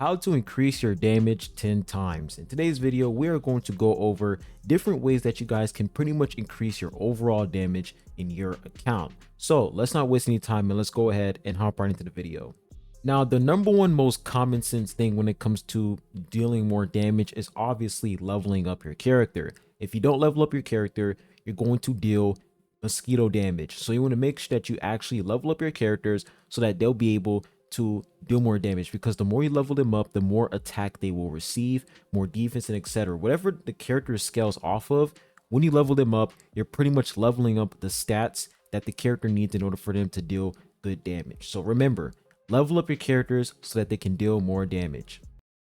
how to increase your damage 10 times. In today's video, we are going to go over different ways that you guys can pretty much increase your overall damage in your account. So let's not waste any time and let's go ahead and hop right into the video. Now, the number one most common sense thing when it comes to dealing more damage is obviously leveling up your character. If you don't level up your character, you're going to deal mosquito damage. So you want to make sure that you actually level up your characters so that they'll be able to do more damage, because the more you level them up, the more attack they will receive, more defense, and etc. Whatever the character scales off of, when you level them up, you're pretty much leveling up the stats that the character needs in order for them to deal good damage. So remember, level up your characters so that they can deal more damage.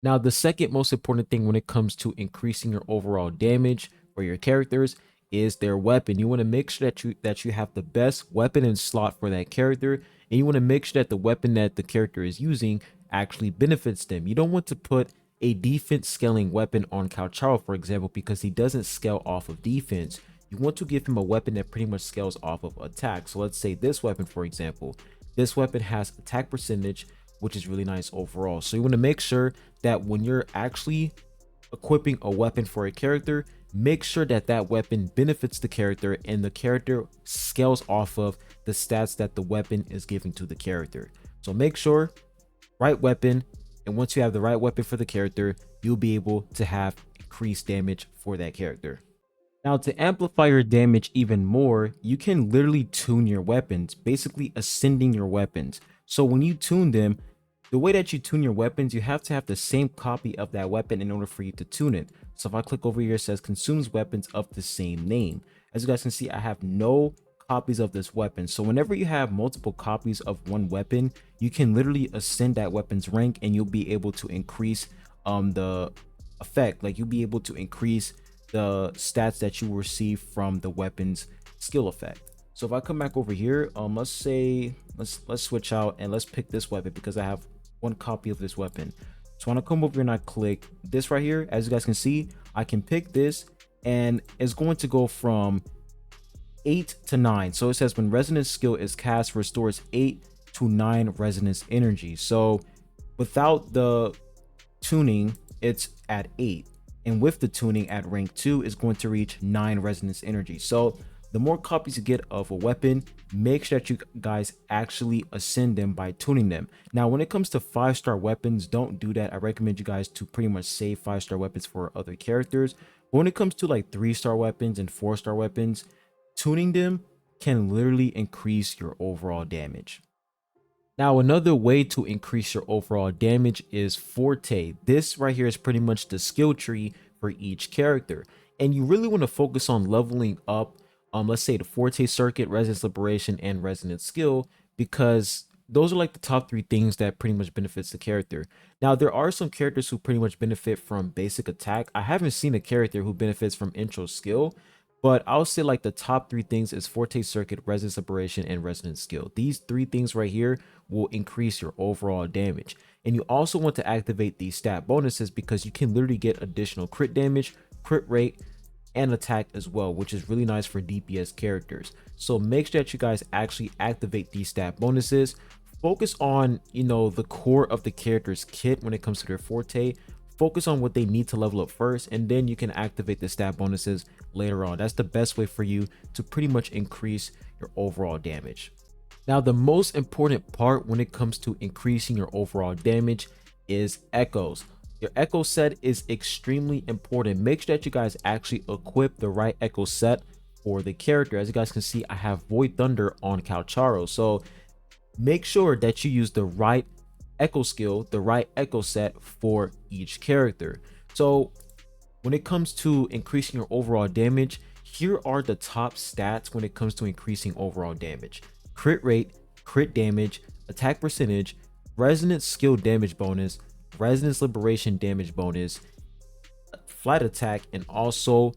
Now, the second most important thing when it comes to increasing your overall damage for your characters is their weapon. You want to make sure that you have the best weapon and slot for that character, and you want to make sure that the weapon that the character is using actually benefits them. You don't want to put a defense scaling weapon on Calcharo, for example, because he doesn't scale off of defense. You want to give him a weapon that pretty much scales off of attack. So let's say this weapon, for example, this weapon has attack percentage, which is really nice overall. So you want to make sure that when you're actually equipping a weapon for a character, make sure that that weapon benefits the character and the character scales off of the stats that the weapon is giving to the character. So make sure right weapon, and once you have the right weapon for the character, you'll be able to have increased damage for that character. Now, to amplify your damage even more, you can literally tune your weapons, basically ascending your weapons. So when you tune them, the way that you tune your weapons, you have to have the same copy of that weapon in order for you to tune it. So if I click over here, it says consumes weapons of the same name. As you guys can see, I have no copies of this weapon. So whenever you have multiple copies of one weapon, you can literally ascend that weapon's rank and you'll be able to increase the effect. Like, you'll be able to increase the stats that you receive from the weapon's skill effect. So if I come back over here, let's say let's switch out and let's pick this weapon because I have one copy of this weapon. So when I come over here and I click this right here, as you guys can see, I can pick this and it's going to go from 8 to 9. So it says when resonance skill is cast, restores 8 to 9 resonance energy. So without the tuning, it's at 8. And with the tuning at rank 2, is going to reach 9 resonance energy. So the more copies you get of a weapon, make sure that you guys actually ascend them by tuning them. Now, when it comes to 5-star weapons, don't do that. I recommend you guys to pretty much save 5-star weapons for other characters. But when it comes to like 3-star weapons and 4-star weapons, tuning them can literally increase your overall damage. Now, another way to increase your overall damage is Forte. This right here is pretty much the skill tree for each character. And you really want to focus on leveling up, let's say the Forte circuit, Resonance Liberation, and Resonance Skill, because those are like the top 3 things that pretty much benefits the character. Now, there are some characters who pretty much benefit from basic attack. I haven't seen a character who benefits from intro skill, but I'll say like the top 3 things is Forte circuit, Resonance Liberation, and Resonance Skill. These 3 things right here will increase your overall damage. And you also want to activate these stat bonuses because you can literally get additional crit damage, crit rate, and attack as well, which is really nice for DPS characters. So make sure that you guys actually activate these stat bonuses. Focus on, the core of the character's kit when it comes to their Forte. Focus on what they need to level up first, and then you can activate the stat bonuses later on. That's the best way for you to pretty much increase your overall damage. Now, the most important part when it comes to increasing your overall damage is echoes. Your echo set is extremely important. Make sure that you guys actually equip the right echo set for the character. As you guys can see, I have Void Thunder on Calcharo. So make sure that you use the right echo skill, the right echo set for each character. So when it comes to increasing your overall damage, here are the top stats when it comes to increasing overall damage: crit rate, crit damage, attack percentage, resonance skill damage bonus, resonance liberation damage bonus, flat attack, and also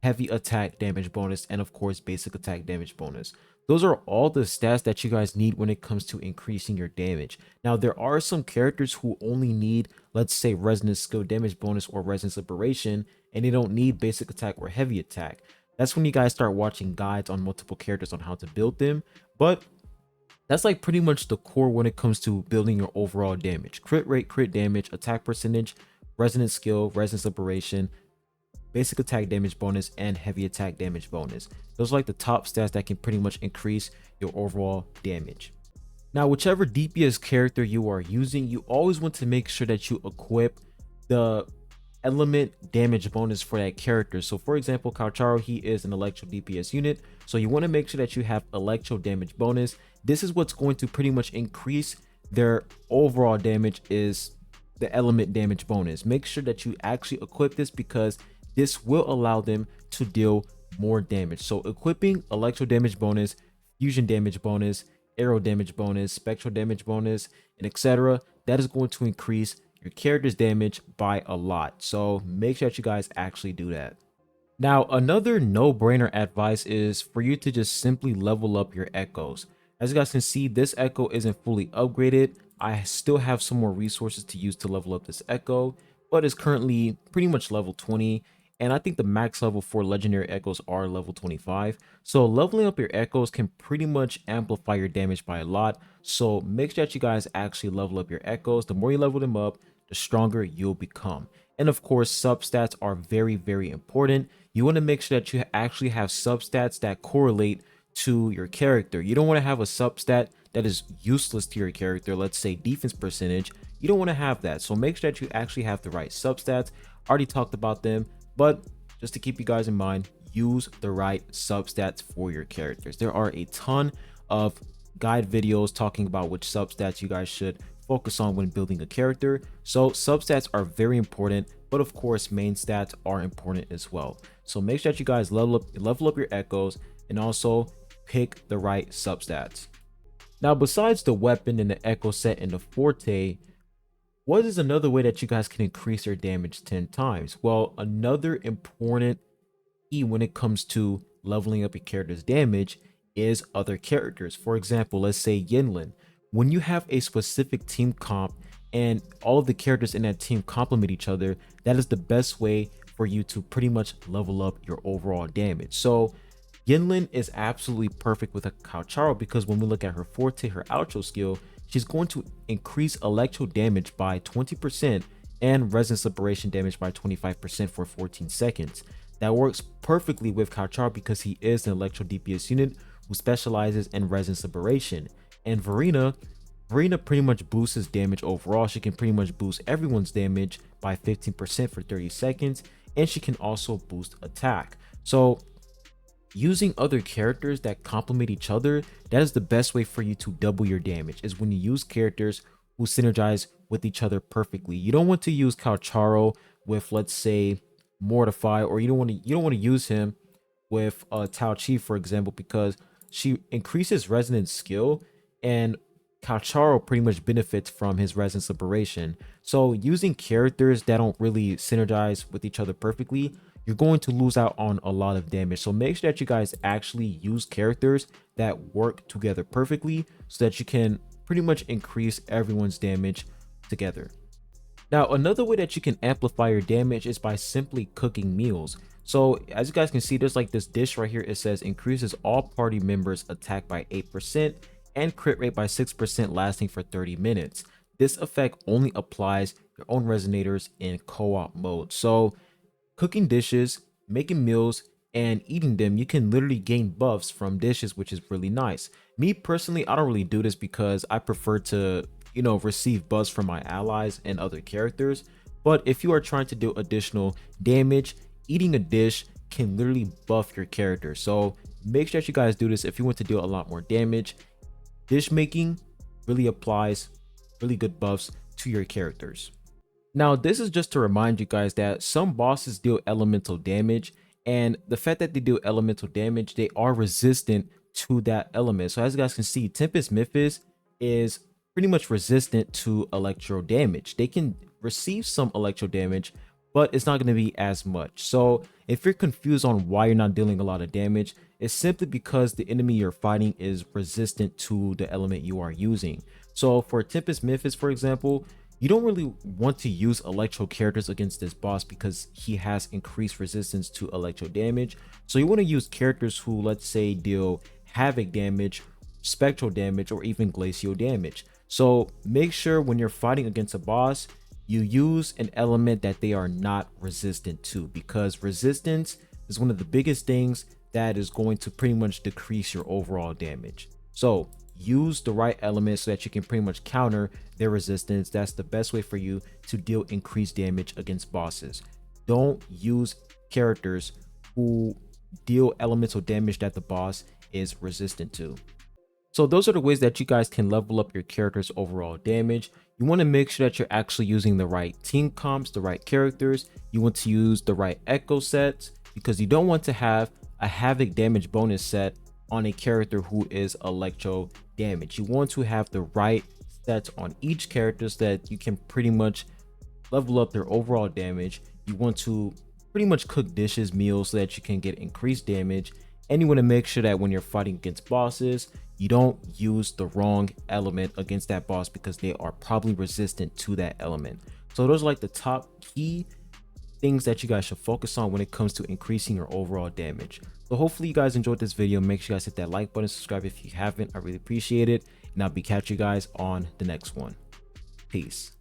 heavy attack damage bonus, and of course basic attack damage bonus. Those are all the stats that you guys need when it comes to increasing your damage. Now, there are some characters who only need, let's say, resonance skill damage bonus or resonance liberation, and they don't need basic attack or heavy attack. That's when you guys start watching guides on multiple characters on how to build them. But That's like pretty much the core when it comes to building your overall damage. Crit rate, crit damage, attack percentage, resonance skill, resonance separation, basic attack damage bonus, and heavy attack damage bonus. Those are like the top stats that can pretty much increase your overall damage. Now, whichever DPS character you are using, you always want to make sure that you equip the element damage bonus for that character. So for example, Calcharo, he is an electro DPS unit, so you want to make sure that you have electro damage bonus. This is what's going to pretty much increase their overall damage, is the element damage bonus. Make sure that you actually equip this because this will allow them to deal more damage. So equipping electro damage bonus, fusion damage bonus, arrow damage bonus, spectral damage bonus, and etc., that is going to increase your character's damage by a lot. So make sure that you guys actually do that. Now, another no-brainer advice is for you to just simply level up your echoes. As you guys can see, this echo isn't fully upgraded. I still have some more resources to use to level up this echo, but it's currently pretty much level 20. And I think the max level for legendary echoes are level 25. So leveling up your echoes can pretty much amplify your damage by a lot. So make sure that you guys actually level up your echoes. The more you level them up, the stronger you'll become. And of course, substats are very, very important. You want to make sure that you actually have substats that correlate to your character. You don't want to have a substat that is useless to your character. Let's say defense percentage. You don't want to have that. So make sure that you actually have the right substats. Already talked about them, but just to keep you guys in mind, use the right substats for your characters. There are a ton of guide videos talking about which substats you guys should focus on when building a character. So substats are very important, but of course main stats are important as well. So make sure that you guys level up your echoes and also pick the right substats. Now, besides the weapon and the echo set and the forte, what is another way that you guys can increase your damage 10 times? Well, another important key when it comes to leveling up your character's damage is other characters. For example, let's say Yinlin. When you have a specific team comp and all of the characters in that team complement each other, that is the best way for you to pretty much level up your overall damage. So Yinlin is absolutely perfect with a Calcharo because when we look at her forte, her outro skill, she's going to increase electro damage by 20% and resonance separation damage by 25% for 14 seconds. That works perfectly with Calcharo because he is an electro DPS unit who specializes in resonance separation. And Verena pretty much boosts his damage overall. She can pretty much boost everyone's damage by 15% for 30 seconds, and she can also boost attack. So using other characters that complement each other, that is the best way for you to double your damage, is when you use characters who synergize with each other perfectly. You don't want to use Calcharo with, let's say, Mortify, or you don't want to use him with Tao Chi, for example, because she increases resonance skill and Calcharo pretty much benefits from his resonance liberation. So using characters that don't really synergize with each other perfectly, you're going to lose out on a lot of damage. So make sure that you guys actually use characters that work together perfectly so that you can pretty much increase everyone's damage together. Now, another way that you can amplify your damage is by simply cooking meals. So as you guys can see, there's like this dish right here. It says increases all party members attack by 8% and crit rate by 6% lasting for 30 minutes. This effect only applies your own resonators in co-op mode. So cooking dishes, making meals, and eating them, you can literally gain buffs from dishes, which is really nice. Me personally, I don't really do this because I prefer to, receive buffs from my allies and other characters. But if you are trying to do additional damage, eating a dish can literally buff your character. So make sure that you guys do this if you want to do a lot more damage. Dish making really applies really good buffs to your characters. Now, this is just to remind you guys that some bosses deal elemental damage, and the fact that they do elemental damage, they are resistant to that element. So as you guys can see, Tempest Mythos is pretty much resistant to electro damage. They can receive some electro damage, but it's not going to be as much. So if you're confused on why you're not dealing a lot of damage, it's simply because the enemy you're fighting is resistant to the element you are using. So for Tempest Mythos, for example, you don't really want to use electro characters against this boss because he has increased resistance to electro damage. So you want to use characters who, let's say, deal havoc damage, spectral damage, or even glacial damage. So make sure when you're fighting against a boss, you use an element that they are not resistant to, because resistance is one of the biggest things that is going to pretty much decrease your overall damage. So use the right element so that you can pretty much counter their resistance. That's the best way for you to deal increased damage against bosses. Don't use characters who deal elemental damage that the boss is resistant to. So those are the ways that you guys can level up your character's overall damage. You want to make sure that you're actually using the right team comps, the right characters. You want to use the right echo sets, because you don't want to have a havoc damage bonus set on a character who is electro damage. You want to have the right sets on each character so that you can pretty much level up their overall damage. You want to pretty much cook dishes, meals, so that you can get increased damage. And you want to make sure that when you're fighting against bosses, you don't use the wrong element against that boss, because they are probably resistant to that element. So those are like the top key things that you guys should focus on when it comes to increasing your overall damage. So hopefully you guys enjoyed this video. Make sure you guys hit that like button, subscribe if you haven't. I really appreciate it, and I'll be catching you guys on the next one. Peace.